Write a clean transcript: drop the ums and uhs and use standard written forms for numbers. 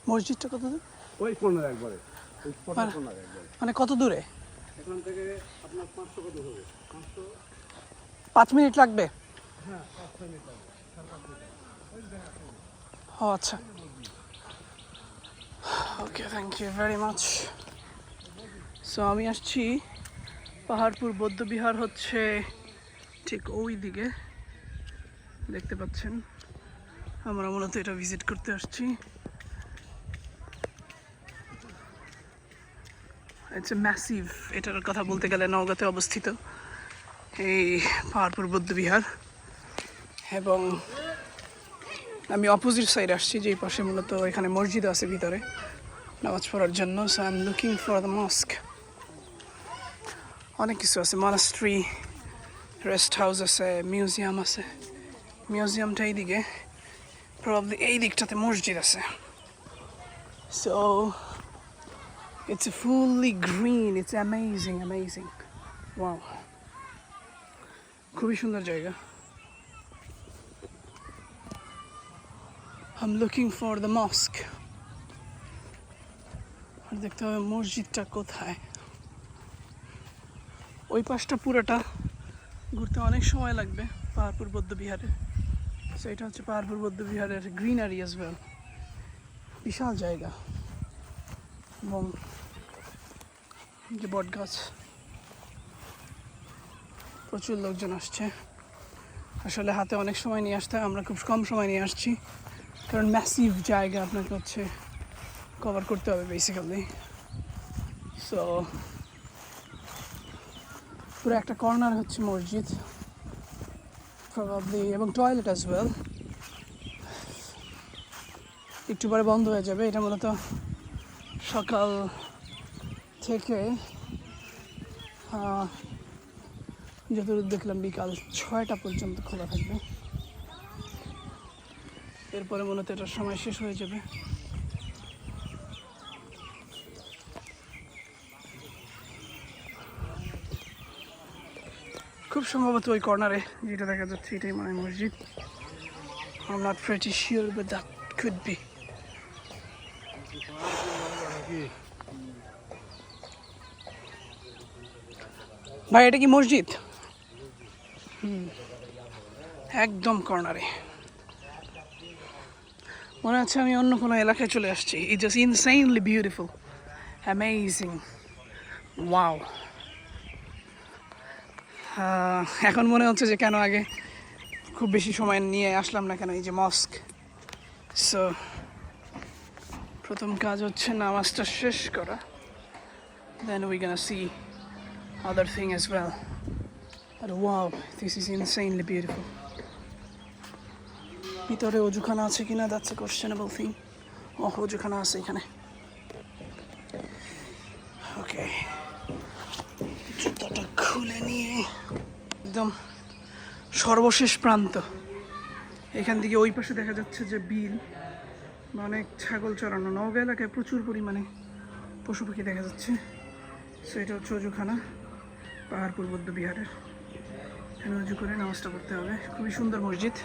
মসজিদটা কত দূর? ওই কোণার একবারে, ওই কোণার একবারে। মানে কত দূরে? এখান থেকে আপনার 500 কত হবে? 5 মিনিট লাগবে? হ্যাঁ, 5 মিনিট লাগবে। ও আচ্ছা, okay, thank you very much. So আমি আসছি পাহাড়পুর বৌদ্ধবিহার, হচ্ছে ঠিক ওই দিকে দেখতে পাচ্ছেন। আমরা মূলত এটা ভিজিট করতে আসছি। ইটস এ ম্যাসিভ, এটার কথা বলতে গেলে নওগাঁতে অবস্থিত এই পাহাড়পুর বৌদ্ধবিহার। এবং আমি অপোজিট সাইড আসছি, যেই পাশে মূলত এখানে মসজিদ আছে ভিতরে নামাজ পড়ার জন্য। So I am looking for the mosque. অনেক কিছু আছে, মনাস্ট্রি, রেস্ট হাউস আছে, মিউজিয়াম আছে। মিউজিয়ামটা এইদিকে, প্রবাবলি এই দিকটাতে মসজিদ আছে। So it's fully green, it's amazing amazing, wow, খুবই সুন্দর জায়গা। I am looking for the mosque. আর দেখতে হবে মসজিদটা কোথায়। ওই পাশটা পুরোটা ঘুরতে অনেক সময় লাগবে পাহাড়পুর বৌদ্ধবিহারে। সো এটা হচ্ছে পাহাড়পুর বৌদ্ধবিহারের গ্রিনারি অ্যাজ ওয়েল, বিশাল জায়গা। এবং যে বট গাছ, প্রচুর লোকজন আসছে। আসলে হাতে অনেক সময় নিয়ে আসতে হয়, আমরা খুব কম সময় নিয়ে আসছি, কারণ ম্যাসিভ জায়গা আপনাকে হচ্ছে কভার করতে হবে বেসিক্যালি। সো পুরো একটা কর্নার হচ্ছে মসজিদ প্রবাবলি, এবং টয়লেট অ্যাজ ওয়েল। একটু পরে বন্ধ হয়ে যাবে। এটা মূলত সকাল থেকে যতদূর দেখলাম বিকাল 6টা পর্যন্ত খোলা থাকবে। এরপরে মূলত এটার সময় শেষ হয়ে যাবে। খুব সম্ভবত ওই কর্নারে যেটা দেখা যাচ্ছে এটাই মনে হয় মসজিদ। I'm not pretty sure, but that could be. ভাই এটা কি মসজিদ? একদম কর্নারে। মনে হচ্ছে আমি অন্য কোনো এলাকায় চলে আসছি। It's just insanely beautiful, amazing, wow. এখন মনে হচ্ছে যে কেন আগে খুব বেশি সময় নিয়ে আসলাম না কেন এই যে মস্ক। সো প্রথম কাজ হচ্ছে নামাজটা শেষ করা, then we gonna see other thing as well. আর wow, this is insanely beautiful. ভিতরে অজুখানা আছে কিনা, দ্যাটস এ কোশ্চেনেবল থিং। অজুখানা আছে এখানে। ওকে, জুতাটা খুলে নিয়ে একদম সর্বশেষ প্রান্ত। এখান থেকে ওই পাশে দেখা যাচ্ছে যে বিল, অনেক ছাগল চড়ানো। নওগাঁ এলাকায় প্রচুর পরিমাণে পশু পাখি দেখা যাচ্ছে। সো এটা হচ্ছে অজুখানা পাহাড়পুর বৌদ্ধবিহারের। এখানে উজু করে নামাজটা পড়তে হবে। খুবই সুন্দর মসজিদ।